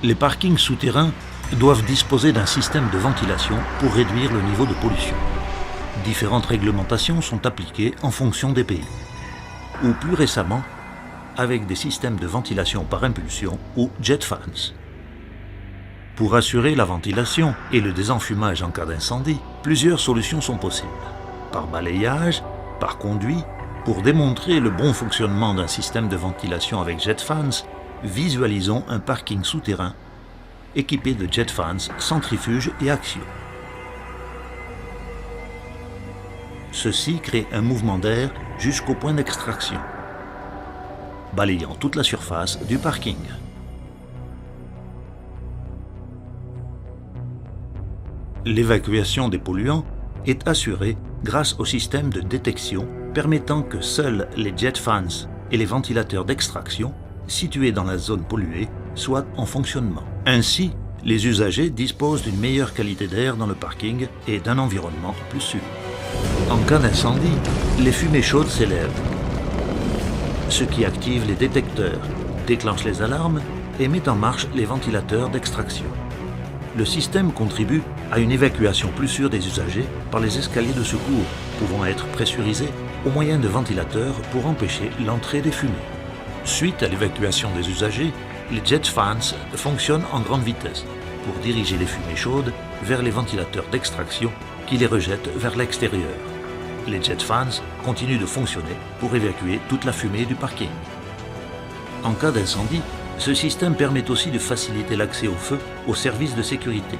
Les parkings souterrains doivent disposer d'un système de ventilation pour réduire le niveau de pollution. Différentes réglementations sont appliquées en fonction des pays. Ou plus récemment, avec des systèmes de ventilation par impulsion ou jet fans. Pour assurer la ventilation et le désenfumage en cas d'incendie, plusieurs solutions sont possibles. Par balayage, par conduit. Pour démontrer le bon fonctionnement d'un système de ventilation avec jet fans, visualisons un parking souterrain équipé de jet fans, centrifuges et axiaux. Ceci crée un mouvement d'air jusqu'au point d'extraction, balayant toute la surface du parking. L'évacuation des polluants est assurée grâce au système de détection permettant que seuls les jet fans et les ventilateurs d'extraction situés dans la zone polluée soient en fonctionnement. Ainsi, les usagers disposent d'une meilleure qualité d'air dans le parking et d'un environnement plus sûr. En cas d'incendie, les fumées chaudes s'élèvent, ce qui active les détecteurs, déclenche les alarmes et met en marche les ventilateurs d'extraction. Le système contribue à une évacuation plus sûre des usagers par les escaliers de secours, pouvant être pressurisés au moyen de ventilateurs pour empêcher l'entrée des fumées. Suite à l'évacuation des usagers, les jet fans fonctionnent en grande vitesse pour diriger les fumées chaudes vers les ventilateurs d'extraction qui les rejettent vers l'extérieur. Les jet fans continuent de fonctionner pour évacuer toute la fumée du parking. En cas d'incendie, ce système permet aussi de faciliter l'accès au feu aux services de sécurité.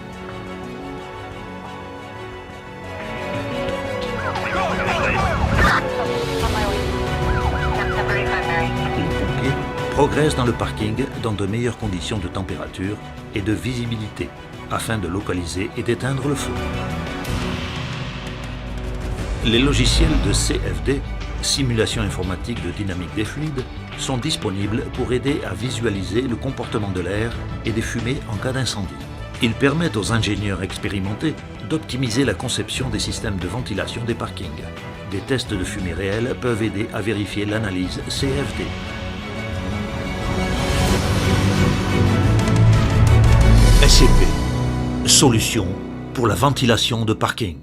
Les pompiers progressent dans le parking dans de meilleures conditions de température et de visibilité afin de localiser et d'éteindre le feu. Les logiciels de CFD, simulation informatique de dynamique des fluides, sont disponibles pour aider à visualiser le comportement de l'air et des fumées en cas d'incendie. Ils permettent aux ingénieurs expérimentés d'optimiser la conception des systèmes de ventilation des parkings. Des tests de fumée réels peuvent aider à vérifier l'analyse CFD. SCP, solution pour la ventilation de parking.